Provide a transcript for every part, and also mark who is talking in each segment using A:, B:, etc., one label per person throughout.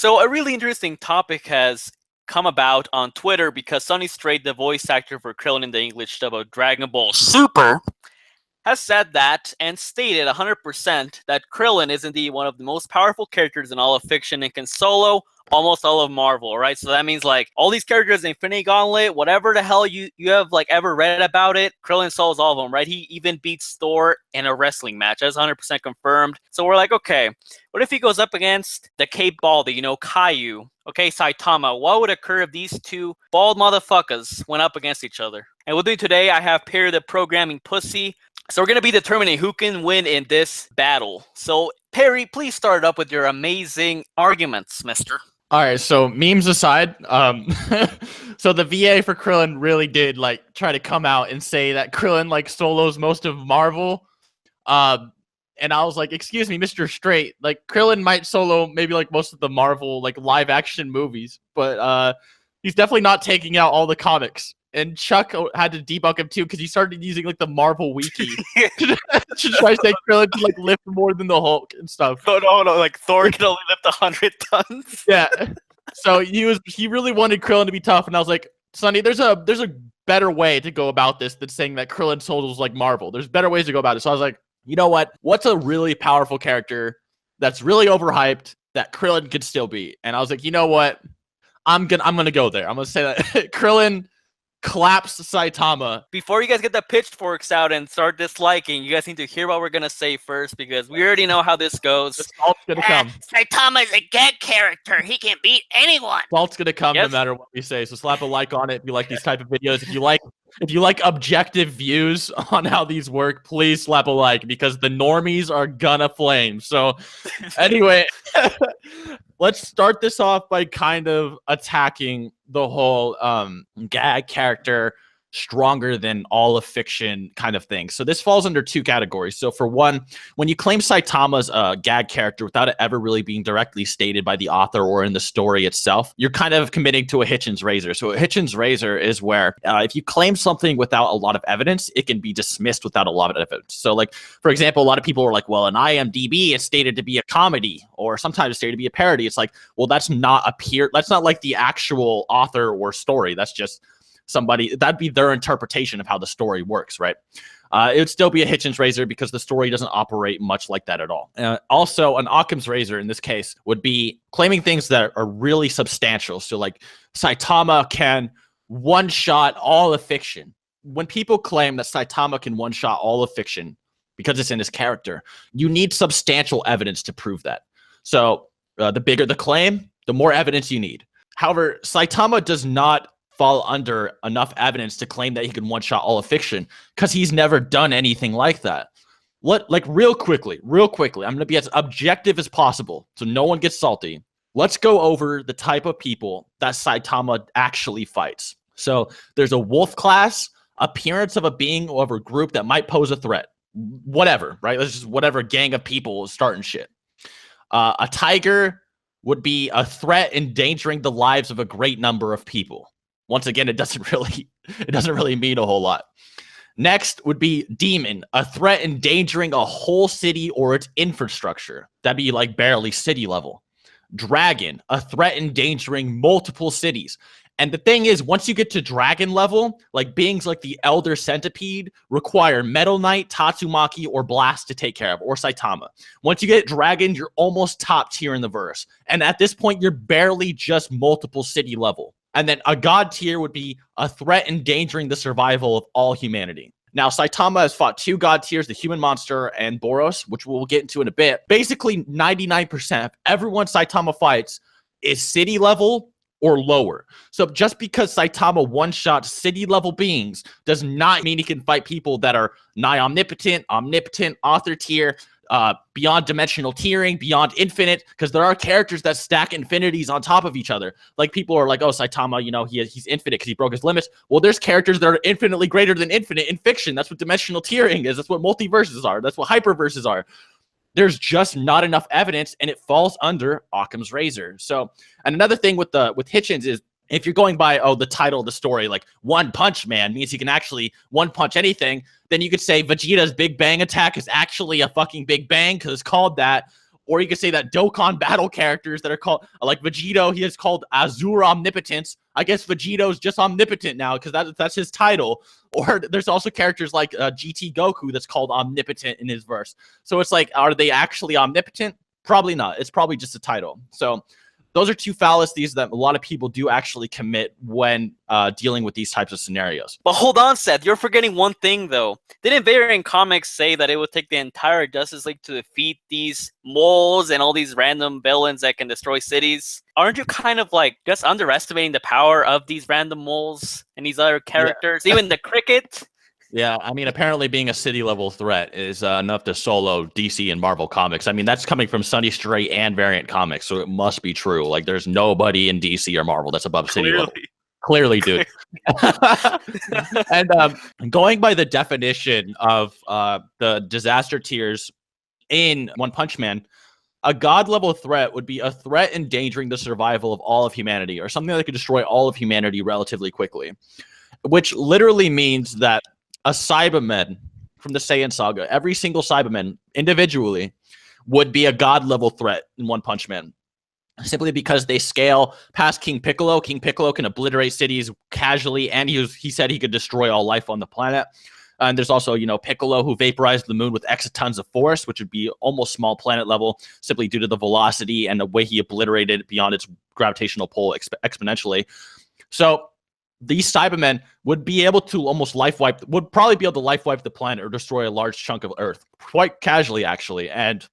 A: So a really interesting topic has come about on Twitter because Sonny Strait, the voice actor for Krillin in the English dub of Dragonball Super, has said that and stated 100% that Krillin is indeed one of the most powerful characters in all of fiction and can solo almost all of Marvel, right? So that means like all these characters in Infinity Gauntlet, whatever the hell you have like ever read about it, Krillin solos all of them, right? He even beats Thor in a wrestling match. That's 100% confirmed. So we're like, okay, what if he goes up against the Cape Baldy, Caillou, okay, Saitama? What would occur if these two bald motherfuckers went up against each other? And with me today, I have Perry the Programming Pussy. So we're going to be determining who can win in this battle. So Perry, please start up with your amazing arguments, mister.
B: All right, so memes aside, so the VA for Krillin really did like try to come out and say that Krillin like solos most of Marvel. And I was like, excuse me, Mr. Straight, like Krillin might solo maybe like most of the Marvel like live action movies, but he's definitely not taking out all the comics. And Chuck had to debunk him too because he started using like the Marvel wiki to try to say Krillin can like lift more than the Hulk and stuff.
A: Oh no, like Thor can only lift 100 tons.
B: Yeah, so he really wanted Krillin to be tough, and I was like, Sonny, there's a better way to go about this than saying that Krillin solos like Marvel. There's better ways to go about it. So I was like, you know what? What's a really powerful character that's really overhyped that Krillin could still be? And I was like, you know what? I'm gonna go there. I'm gonna say that Krillin claps Saitama.
A: Before you guys get the pitchforks out and start disliking, you guys need to hear what we're gonna say first because we already know how this goes.
B: The salt's gonna come.
C: Saitama is a gag character. He can beat anyone.
B: Salt's gonna come no matter what we say. So slap a like on it if you like these type of videos. If you like objective views on how these work, please slap a like because the normies are gonna flame. So anyway, let's start this off by kind of attacking the whole gag character stronger than all of fiction kind of thing. So this falls under two categories. So for one, when you claim Saitama's a gag character without it ever really being directly stated by the author or in the story itself, you're kind of committing to a Hitchens razor. So a Hitchens razor is where if you claim something without a lot of evidence, it can be dismissed without a lot of evidence. So like, for example, a lot of people are like, well, in IMDb, it's stated to be a comedy, or sometimes it's stated to be a parody. It's like, well, that's not like the actual author or story. That's just somebody, that'd be their interpretation of how the story works, right? It would still be a Hitchens razor because the story doesn't operate much like that at all. Also, an Occam's razor in this case would be claiming things that are really substantial. So like Saitama can one-shot all of fiction. When people claim that Saitama can one-shot all of fiction because it's in his character, you need substantial evidence to prove that. So the bigger the claim, the more evidence you need. However, Saitama does not fall under enough evidence to claim that he can one-shot all of fiction because he's never done anything like that. Real quickly, I'm going to be as objective as possible so no one gets salty. Let's go over the type of people that Saitama actually fights. So there's a wolf class, appearance of a being or a group that might pose a threat. Whatever, right? Let's just whatever gang of people is starting shit. A tiger would be a threat endangering the lives of a great number of people. Once again, it doesn't really mean a whole lot. Next would be demon, a threat endangering a whole city or its infrastructure. That'd be like barely city level. Dragon, a threat endangering multiple cities. And the thing is, once you get to dragon level, like beings like the Elder Centipede require Metal Knight, Tatsumaki, or Blast to take care of, or Saitama. Once you get dragon, you're almost top tier in the verse. And at this point, you're barely just multiple city level. And then a god tier would be a threat endangering the survival of all humanity. Now, Saitama has fought two god tiers, the human monster and Boros, which we'll get into in a bit. Basically, 99% of everyone Saitama fights is city level or lower. So just because Saitama one-shot city level beings does not mean he can fight people that are nigh omnipotent, author tier, beyond dimensional tiering, beyond infinite, because there are characters that stack infinities on top of each other. Like people are like, oh, Saitama, he's infinite because he broke his limits. Well, there's characters that are infinitely greater than infinite in fiction. That's what dimensional tiering is. That's what multiverses are. That's what hyperverses are. There's just not enough evidence, and it falls under Occam's razor. So, and another thing with Hitchens is, if you're going by, the title of the story, like One Punch Man means he can actually one punch anything, then you could say Vegeta's Big Bang attack is actually a fucking Big Bang because it's called that. Or you could say that Dokkan battle characters that are called, like Vegito, he is called Azure Omnipotence. I guess Vegito's just omnipotent now because that's his title. Or there's also characters like GT Goku that's called omnipotent in his verse. So it's like, are they actually omnipotent? Probably not. It's probably just a title. So those are two fallacies that a lot of people do actually commit when dealing with these types of scenarios.
A: But hold on, Seth. You're forgetting one thing, though. Didn't Variant Comics say that it would take the entire Justice League to defeat these moles and all these random villains that can destroy cities? Aren't you kind of like just underestimating the power of these random moles and these other characters? Yeah. Even the cricket?
B: Yeah, I mean, apparently being a city-level threat is enough to solo DC and Marvel Comics. I mean, that's coming from Sunny Strait and Variant Comics, so it must be true. Like, there's nobody in DC or Marvel that's above city level. Clearly, dude. And going by the definition of the disaster tiers in One Punch Man, a god-level threat would be a threat endangering the survival of all of humanity, or something that could destroy all of humanity relatively quickly, which literally means that a Cyberman from the Saiyan Saga, every single Cyberman individually would be a god-level threat in One Punch Man, simply because they scale past King Piccolo. King Piccolo can obliterate cities casually, and he said he could destroy all life on the planet. And there's also, Piccolo, who vaporized the moon with exatons of force, which would be almost small planet level, simply due to the velocity and the way he obliterated it beyond its gravitational pull exponentially. So these Cybermen would be able to almost would probably be able to life wipe the planet or destroy a large chunk of Earth quite casually, actually. And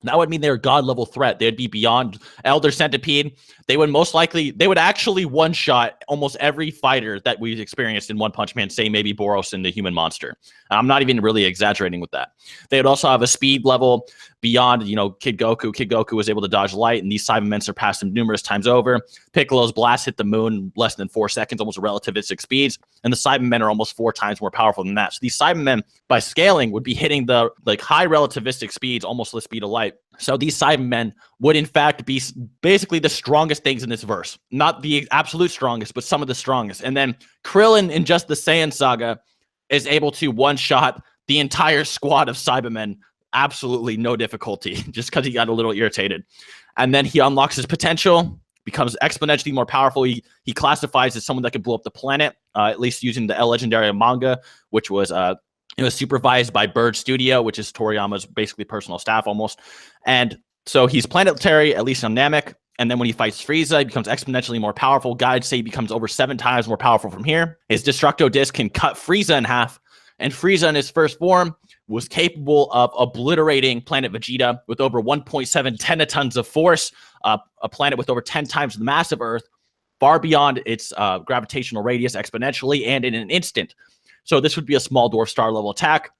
B: that would mean they're a god-level threat. They'd be beyond Elder Centipede. They would actually one-shot almost every fighter that we've experienced in One Punch Man, say maybe Boros and the Human Monster. I'm not even really exaggerating with that. They would also have a speed level beyond, Kid Goku. Kid Goku was able to dodge light, and these Cybermen surpassed him numerous times over. Piccolo's blast hit the moon in less than 4 seconds, almost relativistic speeds, and the Cybermen are almost 4 times more powerful than that. So these Cybermen, by scaling, would be hitting the high relativistic speeds, almost the speed of light. So these Cybermen would, in fact, be basically the strongest things in this verse. Not the absolute strongest, but some of the strongest. And then Krillin, in just the Saiyan Saga, is able to one-shot the entire squad of Cybermen, absolutely no difficulty, just because he got a little irritated. And then he unlocks his potential, becomes exponentially more powerful. He classifies as someone that could blow up the planet, at least using the legendary manga, which was it was supervised by Bird Studio, which is Toriyama's basically personal staff almost. And so he's planetary, at least on Namek. And then when he fights Frieza, he becomes exponentially more powerful. Guides say he becomes over 7 times more powerful from here. His Destructo Disc can cut Frieza in half. And Frieza in his first form was capable of obliterating planet Vegeta with over 1.7 tenatons of force, a planet with over 10 times the mass of Earth, far beyond its gravitational radius exponentially and in an instant. So this would be a small dwarf star level attack.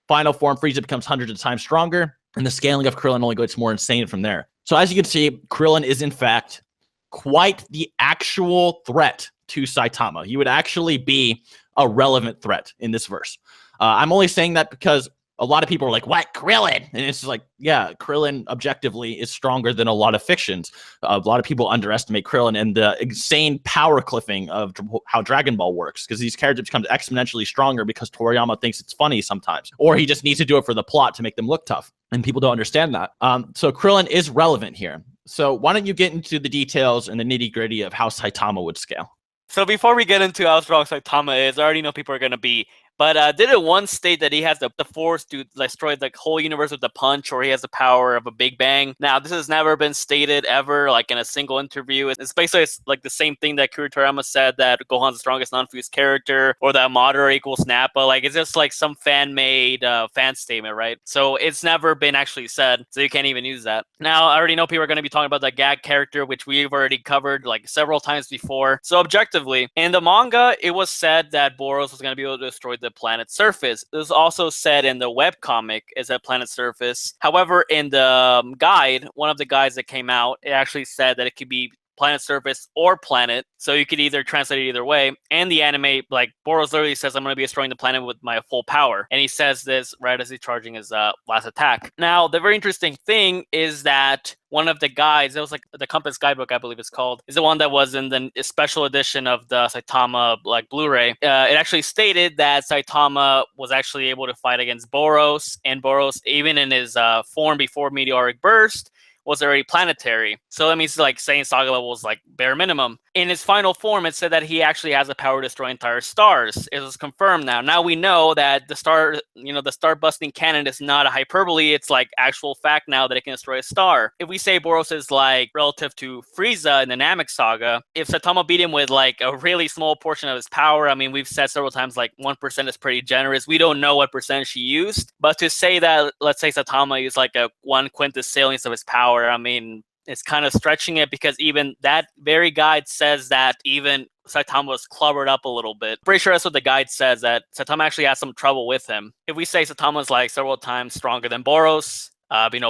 B: Final form, Frieza becomes hundreds of times stronger, and the scaling of Krillin only gets more insane from there. So as you can see, Krillin is in fact quite the actual threat to Saitama. He would actually be a relevant threat in this verse. I'm only saying that because a lot of people are like, what, Krillin? And it's just like, yeah, Krillin objectively is stronger than a lot of fictions. A lot of people underestimate Krillin and the insane power cliffing of how Dragon Ball works, because these characters become exponentially stronger because Toriyama thinks it's funny sometimes, or he just needs to do it for the plot to make them look tough. And people don't understand that. So Krillin is relevant here. So why don't you get into the details and the nitty gritty of how Saitama would scale?
A: So before we get into how strong Saitama is, I already know people are going to be. But didn't one state that he has the force to destroy the whole universe with the punch, or he has the power of a Big Bang? Now, this has never been stated ever, like in a single interview. It's basically like the same thing that Kuro Toriyama said, that Gohan's the strongest non-fused character, or that Madara equals Nappa. Like, it's just like some fan-made fan statement, right? So it's never been actually said, so you can't even use that. Now, I already know people are going to be talking about the gag character, which we've already covered like several times before. So objectively, in the manga, it was said that Boros was going to be able to destroy the planet's surface. It was also said in the webcomic is a planet's surface. However, in the guide, one of the guides that came out, it actually said that it could be planet surface or planet. So you could either translate it either way. And the anime, like Boros literally says, I'm going to be destroying the planet with my full power. And he says this right as he's charging his last attack. Now, the very interesting thing is that one of the guides, it was like the Compass Guidebook, I believe it's called, is the one that was in the special edition of the Saitama like Blu-ray. It actually stated that Saitama was actually able to fight against Boros, and Boros, even in his form before Meteoric Burst, was already planetary. So that means like Saiyan Saga level was like bare minimum. In his final form, it said that he actually has the power to destroy entire stars. It was confirmed now. Now we know that the star busting cannon is not a hyperbole. It's like actual fact now that it can destroy a star. If we say Boros is like relative to Frieza in the Namek Saga, if Saitama beat him with like a really small portion of his power, I mean, we've said several times like 1% is pretty generous. We don't know what percentage he used, but to say that, let's say Saitama used like a 1 quintessillionth of his power, I mean, it's kind of stretching it, because even that very guide says that even Saitama was clubbered up a little bit. Pretty sure that's what the guide says, that Saitama actually has some trouble with him. If we say Saitama's like several times stronger than Boros,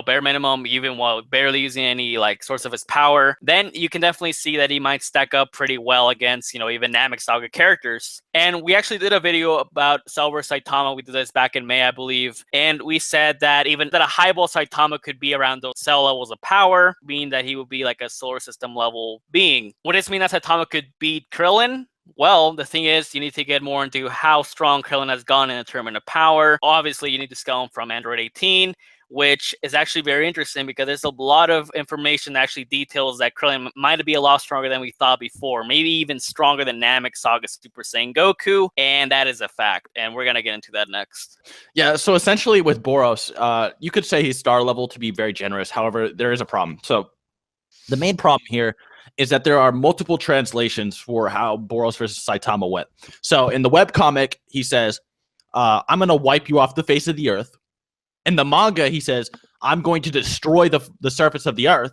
A: bare minimum, even while barely using any like source of his power, then you can definitely see that he might stack up pretty well against, even Namek Saga characters. And we actually did a video about Cell vs. Saitama. We did this back in May, I believe. And we said that even that a highball Saitama could be around those Cell levels of power, meaning that he would be like a solar system level being. Would this mean that Saitama could beat Krillin? Well, the thing is, you need to get more into how strong Krillin has gone in a tournament of power. Obviously, you need to scale him from Android 18, which is actually very interesting because there's a lot of information that actually details that Krillin might be a lot stronger than we thought before, maybe even stronger than Namek Saga Super Saiyan Goku, and that is a fact, and we're going to get into that next.
B: Yeah, so essentially with Boros, you could say he's star level to be very generous. However, there is a problem. So the main problem here is that there are multiple translations for how Boros versus Saitama went. So in the webcomic, he says, I'm going to wipe you off the face of the earth. In the manga, he says, I'm going to destroy the surface of the earth.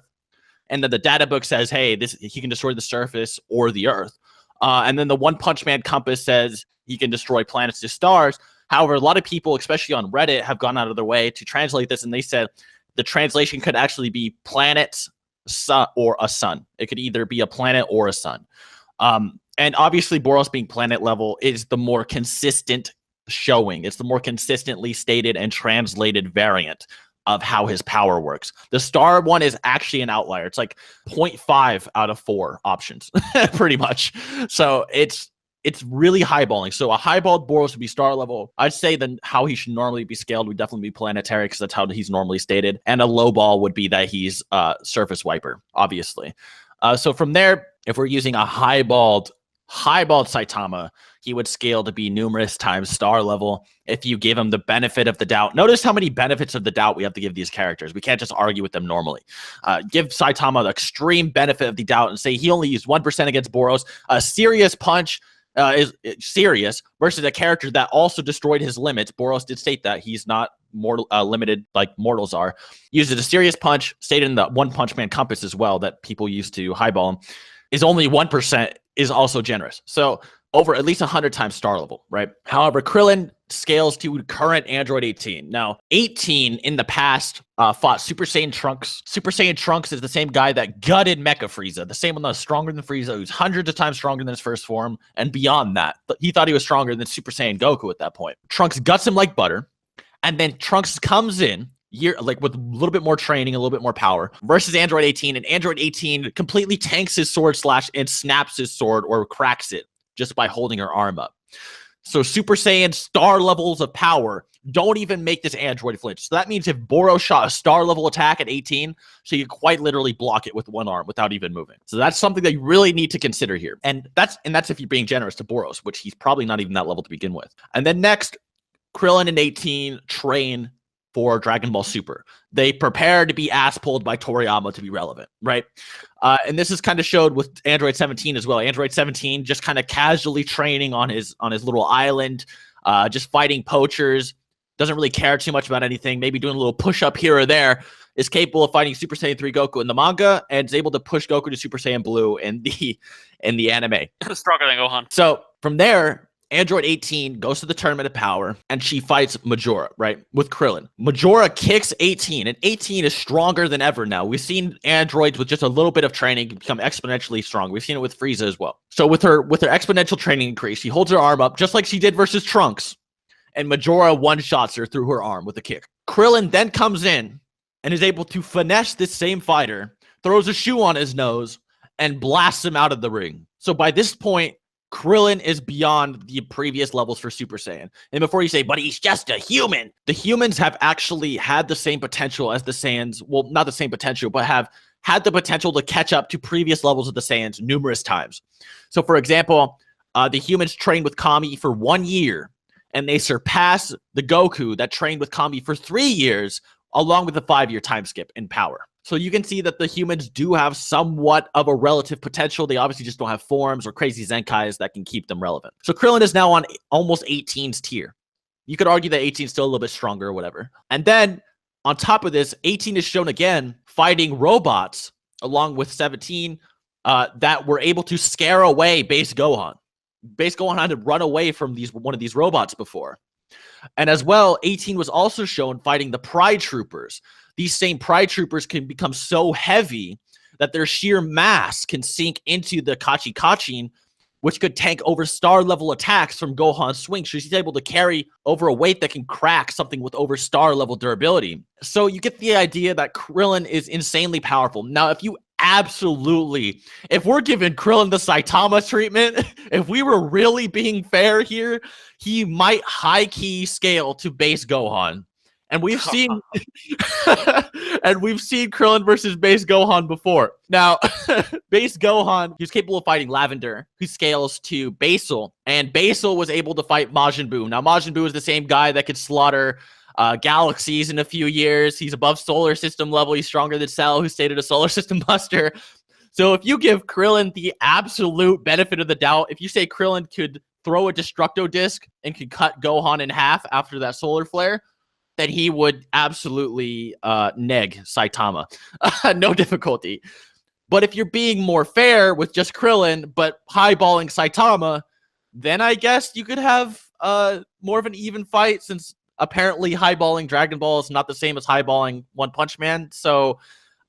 B: And then the data book says, hey, he can destroy the surface or the earth. And then the One Punch Man compass says he can destroy planets to stars. However, a lot of people, especially on Reddit, have gone out of their way to translate this. And they said the translation could actually be planets, sun, or a sun. It could either be a planet or a sun. And obviously, Boros being planet level is the more consistent showing. It's the more consistently stated and translated variant of how his power works. The star one is actually an outlier. It's like 0.5 out of 4 options, pretty much. So it's really highballing. So a highballed Boros would be star level. I'd say then how he should normally be scaled would definitely be planetary, because that's how he's normally stated. And a low ball would be that he's surface wiper, obviously. So from there, if we're using a highballed Saitama, he would scale to be numerous times star level if you give him the benefit of the doubt. Notice how many benefits of the doubt we have to give these characters. We can't just argue with them normally. Give Saitama the extreme benefit of the doubt and say he only used 1% against Boros. A serious punch is serious versus a character that also destroyed his limits. Boros did state that he's not mortal limited like mortals are. Uses a serious punch, stated in the One Punch Man compass as well, that people used to highball him, is only 1%, is also generous. So over at least 100 times star level, right? However, Krillin scales to current Android 18. Now, 18 in the past fought Super Saiyan Trunks. Super Saiyan Trunks is the same guy that gutted Mecha Frieza, the same one that was stronger than Frieza, who's hundreds of times stronger than his first form, and beyond that. He thought he was stronger than Super Saiyan Goku at that point. Trunks guts him like butter, and then Trunks comes in with a little bit more training, a little bit more power, versus Android 18, and Android 18 completely tanks his sword slash and snaps his sword or cracks it just by holding her arm up. So Super Saiyan star levels of power don't even make this android flinch. So that means if Boros shot a star level attack at 18, so you quite literally block it with one arm without even moving. So that's something that you really need to consider here. And that's if you're being generous to Boros, which he's probably not even that level to begin with. And then next, Krillin and 18 train for Dragon Ball Super. They prepare to be ass pulled by Toriyama to be relevant, right? And this is kind of showed with Android 17 as well. Android 17 just kind of casually training on his little island, just fighting poachers, doesn't really care too much about anything, maybe doing a little push-up here or there, is capable of fighting Super Saiyan 3 Goku in the manga, and is able to push Goku to Super Saiyan Blue in the anime.
A: Stronger than Gohan.
B: So from there, Android 18 goes to the Tournament of Power, and she fights Majora, right, with Krillin. Majora kicks 18, and 18 is stronger than ever now. We've seen androids with just a little bit of training become exponentially strong. We've seen it with Frieza as well. So with her exponential training increase, she holds her arm up just like she did versus Trunks, and Majora one-shots her through her arm with a kick. Krillin then comes in and is able to finesse this same fighter, throws a shoe on his nose, and blasts him out of the ring. So by this point, Krillin is beyond the previous levels for Super Saiyan. And before you say, but he's just a human, the humans have actually had the same potential as the Saiyans. Well, not the same potential, but have had the potential to catch up to previous levels of the Saiyans numerous times. So for example, the humans trained with Kami for 1 year, and they surpass the Goku that trained with Kami for 3 years, along with a 5-year time skip in power. So you can see that the humans do have somewhat of a relative potential. They obviously just don't have forms or crazy Zenkais that can keep them relevant. So Krillin is now on almost 18's tier. You could argue that 18 is still a little bit stronger or whatever. And then on top of this, 18 is shown again fighting robots along with 17 that were able to scare away Base Gohan. Base Gohan had to run away from one of these robots before. And as well, 18 was also shown fighting the Pride Troopers. These same Pride Troopers can become so heavy that their sheer mass can sink into the Kachin, which could tank over star-level attacks from Gohan's swing. So she's able to carry over a weight that can crack something with over star-level durability. So you get the idea that Krillin is insanely powerful. Now, if we're giving Krillin the Saitama treatment, if we were really being fair here, he might high-key scale to Base Gohan. And we've seen Krillin versus Base Gohan before. Now, Base Gohan, he's capable of fighting Lavender, who scales to Basal, and Basal was able to fight Majin Buu. Now, Majin Buu is the same guy that could slaughter galaxies in a few years. He's above solar system level. He's stronger than Cell, who stayed at a solar system buster. So if you give Krillin the absolute benefit of the doubt, if you say Krillin could throw a Destructo Disc and could cut Gohan in half after that solar flare, then he would absolutely neg Saitama. No difficulty. But if you're being more fair with just Krillin, but highballing Saitama, then I guess you could have more of an even fight, since apparently highballing Dragon Ball is not the same as highballing One Punch Man. So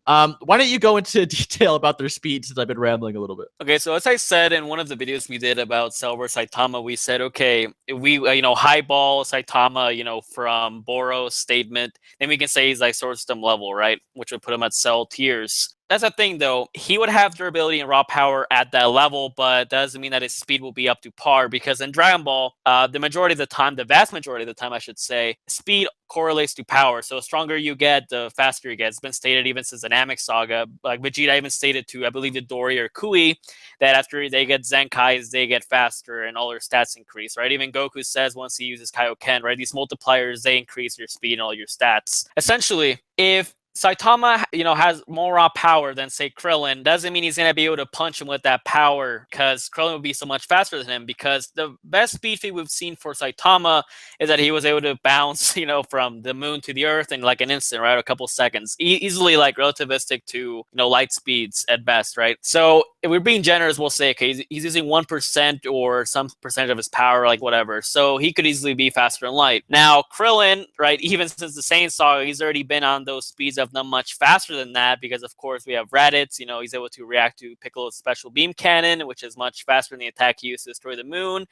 B: why don't you go into detail about their speed, since I've been rambling a little bit.
A: Okay, so as I said in one of the videos we did about Cell vs. Saitama, we said, okay, if we, highball Saitama, from Boros statement, then we can say he's like solar system level, right? Which would put him at Cell tiers. That's the thing, though. He would have durability and raw power at that level, but that doesn't mean that his speed will be up to par, because in Dragon Ball, the vast majority of the time, I should say, speed correlates to power. So the stronger you get, the faster you get. It's been stated even since the Namek saga. Like Vegeta even stated to, I believe, Dory or Kui, that after they get Zenkais, they get faster and all their stats increase, right? Even Goku says once he uses Kaioken, right? These multipliers, they increase your speed and all your stats. Essentially, if Saitama, has more raw power than, say, Krillin, doesn't mean he's going to be able to punch him with that power, because Krillin would be so much faster than him, because the best speed feat we've seen for Saitama is that he was able to bounce, from the moon to the earth in like an instant, right? A couple seconds. Easily like relativistic to, light speeds at best, right? So if we're being generous, we'll say, okay, he's using 1% or some percentage of his power, like whatever. So he could easily be faster than light. Now, Krillin, right, even since the Saiyan saga, he's already been on those speeds of not much faster than that, because of course we have Raditz, he's able to react to Piccolo's special beam cannon, which is much faster than the attack he used to destroy the moon.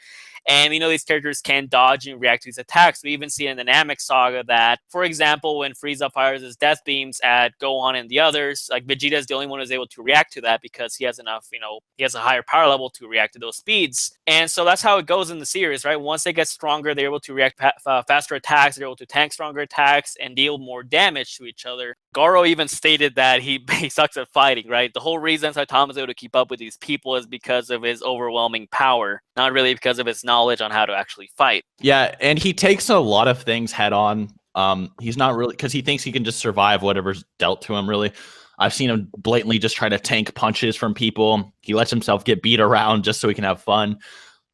A: And these characters can dodge and react to these attacks. We even see in the Namek saga that, for example, when Frieza fires his death beams at Gohan and the others, like Vegeta is the only one who's able to react to that, because he has enough, he has a higher power level to react to those speeds. And so that's how it goes in the series, right? Once they get stronger, they're able to react faster attacks, they're able to tank stronger attacks and deal more damage to each other. Goro even stated that he sucks at fighting, right? The whole reason Saitama is able to keep up with these people is because of his overwhelming power, not really because of his knowledge on how to actually fight.
B: Yeah, and he takes a lot of things head on. He's not really, because he thinks he can just survive whatever's dealt to him, really. I've seen him blatantly just try to tank punches from people. He lets himself get beat around just so he can have fun.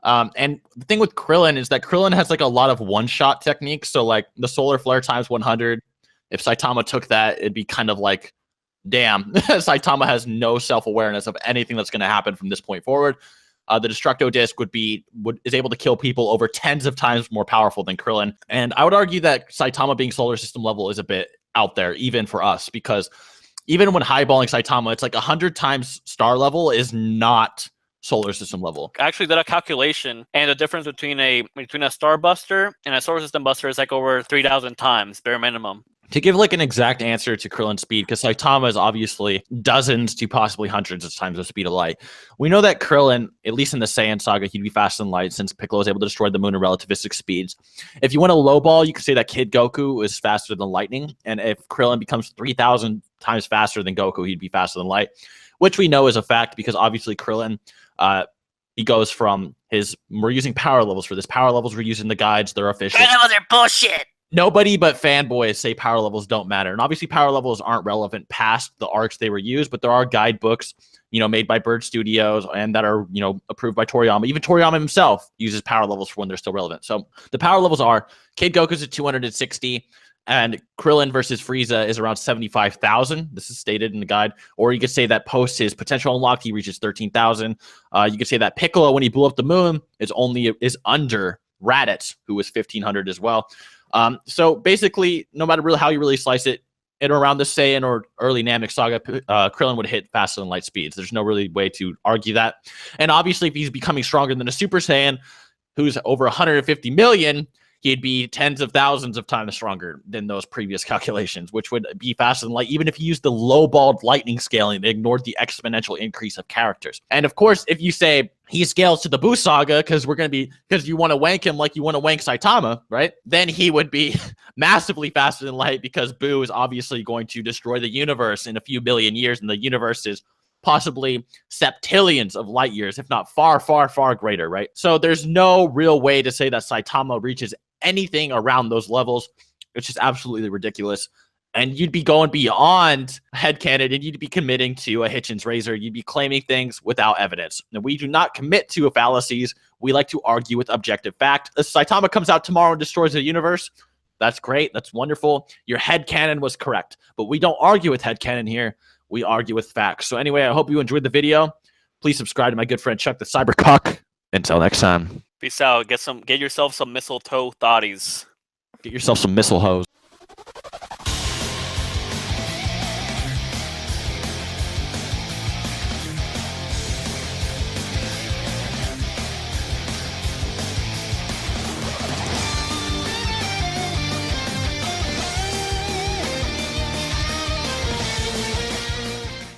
B: And the thing with Krillin is that Krillin has like a lot of one-shot techniques. So like the solar flare times 100. If Saitama took that, it'd be kind of like, damn, Saitama has no self-awareness of anything that's going to happen from this point forward. the Destructo Disc is able to kill people over tens of times more powerful than Krillin. And I would argue that Saitama being solar system level is a bit out there, even for us, because even when highballing Saitama, it's like 100 times star level is not solar system level.
A: Actually did a calculation, and the difference between a star buster and a solar system buster is like over 3,000 times bare minimum.
B: To give like an exact answer to Krillin's speed, because Saitama is obviously dozens to possibly hundreds of times the speed of light. We know that Krillin, at least in the Saiyan saga, he'd be faster than light since Piccolo was able to destroy the moon at relativistic speeds. If you want to lowball, you could say that Kid Goku is faster than lightning, and if Krillin becomes 3,000 times faster than Goku, he'd be faster than light, which we know is a fact because obviously Krillin, he goes from we're using power levels for this. Power levels we're using the guides, they're official.
C: Kind of other bullshit.
B: Nobody but fanboys say power levels don't matter. And obviously power levels aren't relevant past the arcs they were used, but there are guidebooks, made by Bird Studios and that are, approved by Toriyama. Even Toriyama himself uses power levels for when they're still relevant. So the power levels are Kid Goku's at 260 and Krillin versus Frieza is around 75,000. This is stated in the guide. Or you could say that post his potential unlocked, he reaches 13,000. You could say that Piccolo, when he blew up the moon, is under Raditz, who was 1,500 as well. So basically, no matter really how you really slice it, in around the Saiyan or early Namek saga, Krillin would hit faster than light speeds. There's no really way to argue that. And obviously, if he's becoming stronger than a Super Saiyan, who's over 150 million, he'd be tens of thousands of times stronger than those previous calculations, which would be faster than light, even if you used the low-balled lightning scaling, they ignored the exponential increase of characters. And of course, if you say he scales to the Buu saga because you want to wank him like you want to wank Saitama, right? Then he would be massively faster than light because Buu is obviously going to destroy the universe in a few billion years, and the universe is possibly septillions of light years, if not far, far, far greater, right? So there's no real way to say that Saitama reaches anything around those levels, which is absolutely ridiculous. And you'd be going beyond headcanon, and you'd be committing to a Hitchens razor. You'd be claiming things without evidence. Now, we do not commit to fallacies. We like to argue with objective fact. If Saitama comes out tomorrow and destroys the universe, that's great. That's wonderful. Your headcanon was correct. But we don't argue with headcanon here. We argue with facts. So anyway, I hope you enjoyed the video. Please subscribe to my good friend Chuck the Cybercock. Until next time.
A: Peace out. Get yourself some mistletoe thotties.
B: Get yourself some missile hose.